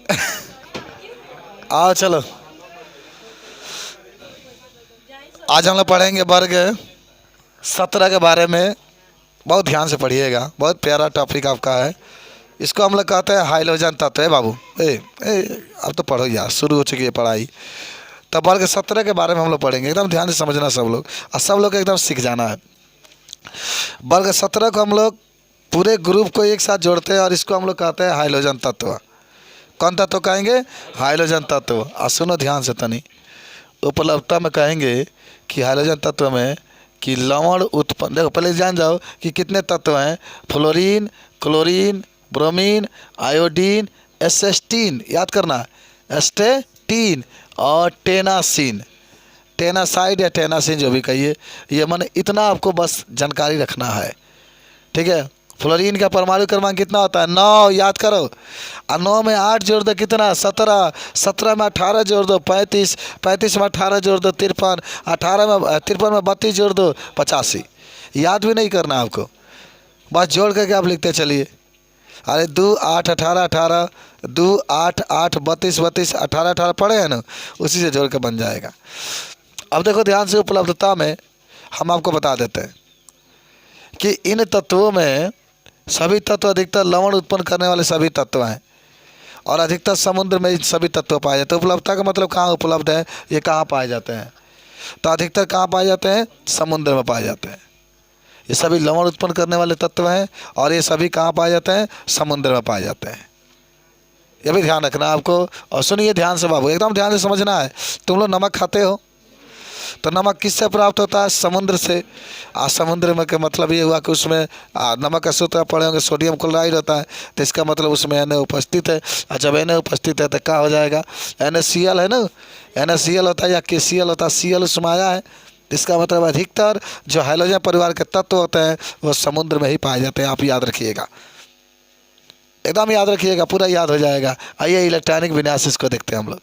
आओ चलो, आज हम लोग पढ़ेंगे वर्ग 17 के बारे में। बहुत ध्यान से पढ़िएगा, बहुत प्यारा टॉपिक आपका है। इसको हम लोग कहते हैं हाइलोजन तत्व है बाबू। अब तो पढ़ो यार, शुरू हो चुकी है पढ़ाई। तब वर्ग 17 के बारे में हम लोग पढ़ेंगे, एकदम ध्यान से समझना सब लोग, और सब लोग एकदम सीख जाना है। वर्ग 17 को हम लोग पूरे ग्रुप को एक साथ जोड़ते हैं और इसको हम लोग कहते हैं हाइलोजन तत्व। कौन तत्व कहेंगे? हाइलोजन तत्व। और सुनो ध्यान से तनी, उपलब्धता में कहेंगे कि हाइलोजन तत्व में कि लवण उत्पन्न, देखो पहले जान जाओ कि कितने तत्व हैं। फ्लोरीन, क्लोरीन, ब्रोमीन, आयोडीन, एसेस्टीन, याद करना, एस्टेटीन और टेनासिन, टेनासाइड या टेनासिन जो भी कहिए, ये माने इतना आपको बस जानकारी रखना है, ठीक है। फ्लोरीन का परमाणु क्रमांक कितना होता है? 9, याद करो। और 9 में 8 जोड़ दो कितना? 17, 17 में 18 जोड़ दो 35, 35 में 18 जोड़ दो 53, 18 में 53 में 32 जोड़ दो 85। याद भी नहीं करना आपको, बस जोड़ करके आप लिखते चलिए। अरे 2 8 18 18, 2 8 8 32 32, 18 18 पढ़े हैं ना, उसी से जोड़ के बन जाएगा। अब देखो ध्यान से, उपलब्धता में हम आपको बता देते हैं कि इन तत्वों में सभी तत्व अधिकतर लवण उत्पन्न करने वाले सभी तत्व हैं और अधिकतर समुद्र में सभी तत्व पाए जाते हैं। उपलब्धता का मतलब कहाँ उपलब्ध है, ये कहाँ पाए जाते हैं? तो अधिकतर कहाँ पाए जाते हैं? समुद्र में पाए जाते हैं। ये सभी लवण उत्पन्न करने वाले तत्व हैं और ये सभी कहाँ पाए जाते हैं? समुद्र में पाए जाते हैं। ये भी ध्यान रखना आपको। और सुनिए ध्यान से बाबू, एकदम ध्यान से समझना है। तुम लोग नमक खाते हो, तो नमक किससे प्राप्त होता है? समुद्र से। समुद्र में का मतलब ये हुआ कि उसमें नमक का सूत्र पढ़े होंगे, सोडियम क्लोराइड होता है, तो इसका मतलब उसमें Na उपस्थित है। और जब Na उपस्थित है तो क्या हो जाएगा? NaCl है ना, NaCl होता है या KCl होता है, Cl उसमें आया है। इसका मतलब अधिकतर जो हाइड्रोजन परिवार के तत्व होते हैं वो समुद्र में ही पाए जाते हैं। आप याद रखिएगा, एकदम याद रखिएगा, पूरा याद हो जाएगा। आइए इलेक्ट्रॉनिक विन्यास इसको देखते हैं हम लोग।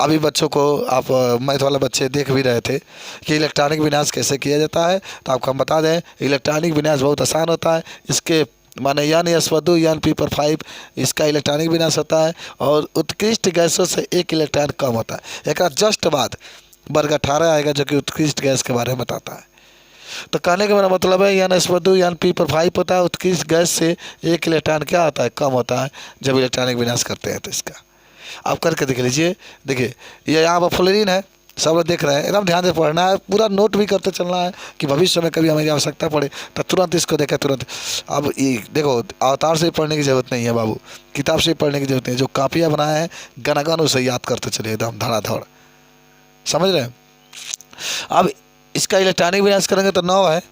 अभी बच्चों को आप मैथ वाले बच्चे देख भी रहे थे कि इलेक्ट्रॉनिक विन्यास कैसे किया जाता है, तो आपको हम बता दें इलेक्ट्रॉनिक विन्यास बहुत आसान होता है। इसके माने N/2 N p/5 इसका इलेक्ट्रॉनिक विन्यास होता है और उत्कृष्ट गैसों से एक इलेक्ट्रॉन कम होता है। एक जस्ट बाद वर्ग 18 आएगा जो कि उत्कृष्ट गैस के बारे में बताता है। तो कहने का मेरा मतलब है N/2 N p/5 होता है। उत्कृष्ट गैस से एक इलेक्ट्रॉन क्या होता है? कम होता है जब इलेक्ट्रॉनिक विन्यास करते हैं। तो इसका आप करके देख लीजिए। देखिए ये यहाँ पर फ्लोरीन है, सब लोग देख रहे हैं, एकदम ध्यान से पढ़ना है, पूरा नोट भी करते चलना है कि भविष्य में कभी हमें आवश्यकता पड़े तो तुरंत इसको देखें तुरंत। अब ये देखो, अवतार से पढ़ने की ज़रूरत नहीं है बाबू, किताब से पढ़ने की जरूरत नहीं है। जो कापियाँ बनाए हैं गनागन उसे याद करते चलिए एकदम धड़ाधड़, समझ रहे हैं। अब इसका इलेक्ट्रॉनिक विन्यास करेंगे तो 9 है,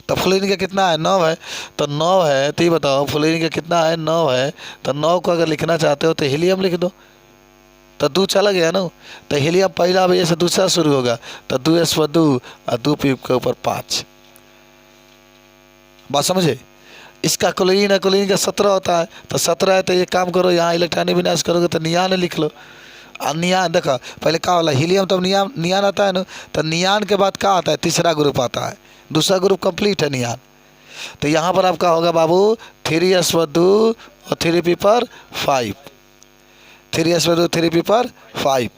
तो फ्लोरीन का कितना है? 9 है। तो 9 है तो ये बताओ फ्लोरीन का कितना है? 9 है। तो 9 को अगर लिखना चाहते हो तो हीलियम लिख दो, तो 2 चला गया ना। तो हीलियम पहला बजे से दूसरा शुरू होगा, तो 2s/2 और 2 p के ऊपर 5। बात समझे। इसका क्लोरीन है, क्लोरीन का 17 होता है, तो 17 है। तो ये काम करो, यहाँ इलेक्ट्रॉनिक विन्यास करोगे तो नियान लिख लो। और नियान देखो पहले क्या वाला हीलियम, तब नियान आता है ना। तो नियान के बाद क्या आता है? तीसरा ग्रुप आता है, दूसरा ग्रुप कंप्लीट है नियान। तो यहाँ पर आपका होगा बाबू 3s/2 और 3p/5, 3s/2 3p/5।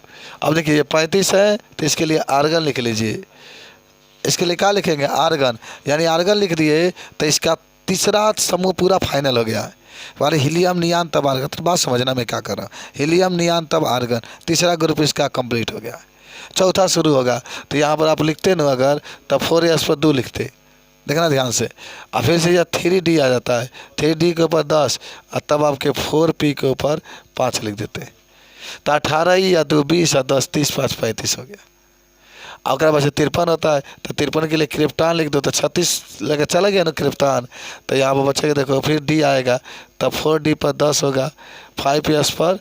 अब देखिए ये 35 है तो इसके लिए आर्गन लिख लीजिए। इसके लिए क्या लिखेंगे? आर्गन, यानी आर्गन लिख दिए तो इसका तीसरा समूह पूरा फाइनल हो गया है। हमारे हीलियम नियान तब आर्गन। तो बात समझना मैं क्या कर रहा हूँ, हीलियम नियान तब आर्गन, तीसरा ग्रुप इसका कंप्लीट हो गया है। चौथा शुरू होगा, तो यहाँ पर आप लिखते ना अगर, तब 4s/2 लिखते, देखना ध्यान से। और फिर से यह 3d आ जाता है, 3d के ऊपर 10 और तब आपके 4p के ऊपर 5 लिख देते। तो 18 या 2 20 और 10 30 5 35 हो गया। अगर वैसे 53 होता है तो 53 के लिए क्रिप्टान लिख दो, तो 36 लेकर चला गया ना क्रिप्टान। तो यहाँ पर बच्चे के देखो फिर डी आएगा, तब 4d पर 10 होगा, 5s पर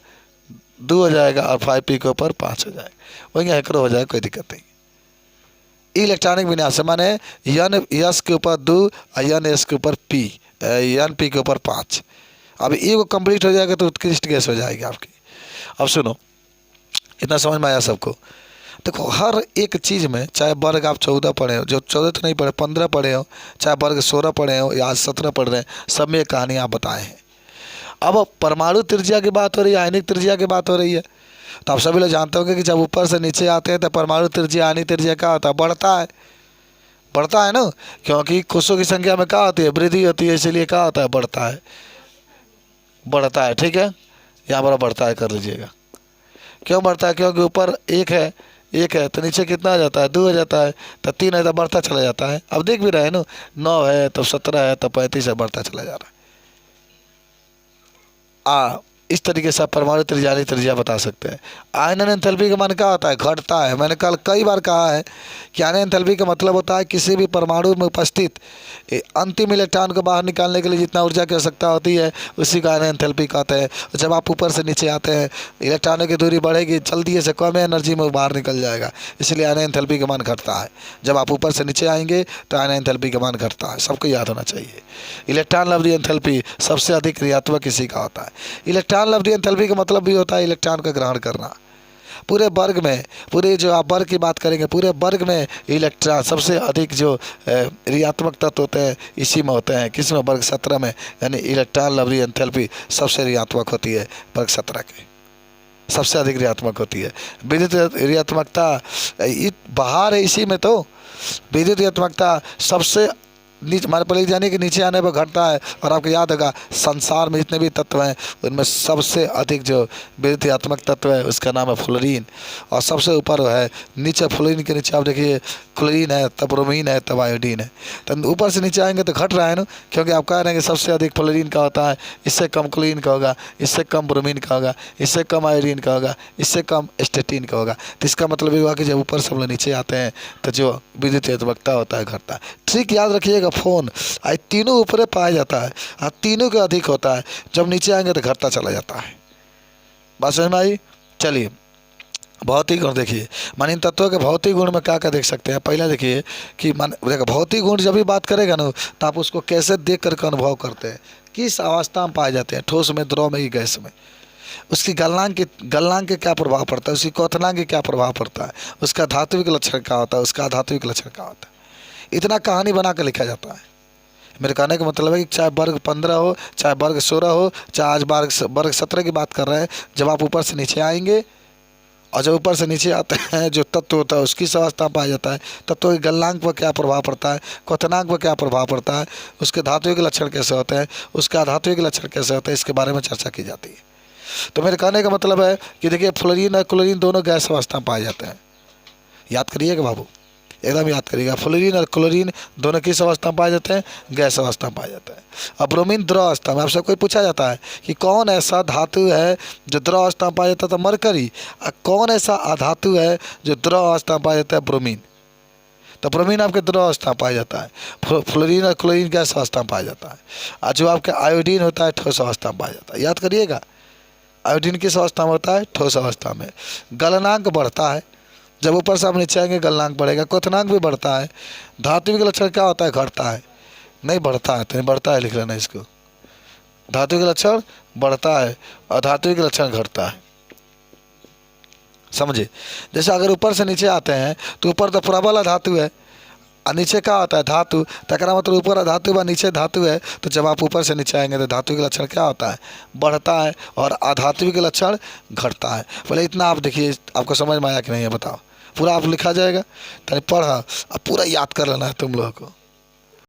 2 हो जाएगा और 5p के ऊपर 5 हो जाएगा। वही एकरो हो जाएगा, कोई दिक्कत नहीं। इलेक्ट्रॉनिक विन्यास माने N/s के ऊपर 2 और N/s के ऊपर p, N/p के ऊपर 5। अब ये कंप्लीट हो जाएगा तो उत्कृष्ट गैस हो जाएगी आपकी। अब सुनो, इतना समझ में आया सबको। देखो हर एक चीज़ में, चाहे वर्ग आप 14 पढ़े हो, जो 14 तो नहीं पढ़े 15 पढ़े हो, चाहे वर्ग 16 पढ़े हो या आज 17 पढ़ रहे हैं, सब में कहानी आप बताए हैं। अब परमाणु त्रिज्या की बात हो रही है, आयनिक त्रिज्या की बात हो रही है। तो आप सभी लोग जानते होंगे कि जब ऊपर से नीचे आते हैं तो परमाणु त्रिज्या आयनिक त्रिज्या क्या होता है, बढ़ता है, बढ़ता है ना। क्योंकि कोषों की संख्या में क्या होती है, वृद्धि होती है, इसीलिए क्या होता है, बढ़ता है, बढ़ता है। ठीक है, यहाँ पर बढ़ता है कर लीजिएगा। क्यों बढ़ता है, क्योंकि ऊपर एक है तो नीचे कितना आ जाता है, 2 हो जाता है, तो 3 है तो बढ़ता चला जाता है। अब देख भी रहे हैं ना, 9 है तो 17 है तो 35 है, बढ़ता चला जा रहा है। इस तरीके से आप परमाणु त्रिज्या बता सकते हैं। आयनन एंथैल्पी का मान क्या होता है, घटता है। मैंने कल कई बार कहा है कि आयनन एंथैल्पी का मतलब होता है किसी भी परमाणु में उपस्थित अंतिम इलेक्ट्रॉन को बाहर निकालने के लिए जितना ऊर्जा की आवश्यकता होती है उसी का आयनन एंथैल्पी कहते हैं। जब आप ऊपर से नीचे आते हैं इलेक्ट्रॉनों की दूरी बढ़ेगी, जल्दी से कम एनर्जी में बाहर निकल जाएगा, इसलिए आयनन एंथैल्पी का मान घटता है। जब आप ऊपर से नीचे आएंगे तो आयनन एंथैल्पी का मान घटता है, सबको याद होना चाहिए। इलेक्ट्रॉन लब्धि एंथैल्पी सबसे अधिक ऋणात्मक इसी का होता है। इलेक्ट्रॉन लब्धि एंथैल्पी का मतलब भी होता है इलेक्ट्रॉन का ग्रहण करना। पूरे वर्ग में, पूरे जो आप वर्ग की बात करेंगे, पूरे वर्ग में इलेक्ट्रॉन सबसे अधिक जो ऋणात्मक तत्व होते हैं इसी में होते हैं। किस में, वर्ग 17 में, यानी इलेक्ट्रॉन लब्धि एंथैल्पी सबसे ऋणात्मक होती है, वर्ग 17 की सबसे अधिक ऋणात्मक होती है। विद्युत ऋणात्मकता बाहर है, इसी में तो विद्युत ऋणात्मकता सबसे नीचे मान पर जाने कि नीचे आने पर घटता है। और आपको याद होगा संसार में जितने भी तत्व हैं उनमें सबसे अधिक जो विद्युतात्मक तत्व है उसका नाम है फ्लोरीन, और सबसे ऊपर है नीचे फ्लोरीन के नीचे आप देखिए क्लोरीन है, तब ब्रोमीन है, तब आयोडीन है। तो ऊपर से नीचे आएंगे तो घट रहा है ना, क्योंकि आप कह रहे हैं कि सबसे अधिक फ्लोरीन का होता है, इससे कम क्लोरीन का होगा, इससे कम ब्रोमीन का होगा, इससे कम आयोडीन का होगा, इससे कम स्टेटिन का होगा। तो इसका मतलब ये हुआ कि जब ऊपर से हम लोग नीचे आते हैं तो जो विद्युतात्मकता होता है घटता है। ठीक याद रखिएगा, फोन आई तीनों ऊपर पाया जाता है और तीनों का अधिक होता है, जब नीचे आएंगे तो घटता चला जाता है। बात समझ में आई। चलिए भौतिक गुण देखिए, मान इन तत्वों के भौतिक गुण में क्या क्या देख सकते हैं। पहले देखिए कि मान देखो भौतिक गुण जब भी बात करेगा ना तो आप उसको कैसे देख करके अनुभव करते हैं, किस अवस्था में पाए जाते हैं, ठोस में, द्रव में, गैस में, उसकी गलनांक के क्या प्रभाव पड़ता है, उसकी क्वथनांक के क्या प्रभाव पड़ता है, उसका धात्विक लक्षण क्या होता है, उसका अधात्विक लक्षण क्या होता है। इतना कहानी बना कर लिखा जाता है। मेरे कहने का मतलब है कि चाहे वर्ग 15 हो, चाहे वर्ग 16 हो, चाहे आज वर्ग 17 की बात कर रहे हैं, जब आप ऊपर से नीचे आएंगे और जब ऊपर से नीचे आते हैं जो तत्व होता है उसकी अवस्था पाया जाता है। तत्व के गलनांक पर क्या प्रभाव पड़ता है, क्वथनांक पर क्या प्रभाव पड़ता है, उसके धात्विक लक्षण कैसे होते हैं, उसका अधात्विक लक्षण कैसे होता है, इसके बारे में चर्चा की जाती है। तो मेरे कहने का मतलब है कि देखिए फ्लोरीन और क्लोरीन दोनों गैस अवस्था में पाए जाते हैं। याद करिएगा बाबू, एकदम याद करिएगा। फ्लोरीन और क्लोरीन दोनों किस अवस्था में पाए जाते हैं, गैस अवस्था में पाया जाता है। और ब्रोमीन द्रव अवस्था में। आपसे कोई पूछा जाता है कि कौन ऐसा धातु है जो द्रव अवस्था में पाया जाता है, तो मरकरी। और कौन ऐसा अधातु है जो द्रव अवस्था में पाया जाता है, ब्रोमीन। तो ब्रोमीन आपके द्रव अवस्था में पाया जाता है, फ्लोरीन और क्लोरीन गैस अवस्था में पाया जाता है, और जो आपका आयोडीन होता है ठोस अवस्था में पाया जाता है। याद करिएगा, आयोडीन किस अवस्था में होता है, ठोस अवस्था में। गलनांक बढ़ता है, जब ऊपर से आप नीचे आएंगे गलनांक बढ़ेगा, क्वथनांक भी बढ़ता है। धात्विक लक्षण क्या होता है, घटता है, नहीं बढ़ता है, तो बढ़ता है लिख लेना इसको। धात्विक लक्षण बढ़ता है और धात्विक लक्षण घटता है, समझे। जैसे अगर ऊपर से नीचे आते हैं तो ऊपर तो प्रबल धातु है और नीचे क्या होता है, धातु। तकरा मतलब ऊपर धातु व नीचे धातु है। तो जब आप ऊपर से नीचे आएंगे तो धात्विक लक्षण क्या होता है, बढ़ता है, और अधात्विक लक्षण घटता है। पहले इतना आप देखिए, आपको समझ में आया कि नहीं है बताओ। पूरा आप लिखा जाएगा, तभी पढ़ा अब पूरा याद कर लेना है तुम लोगों को।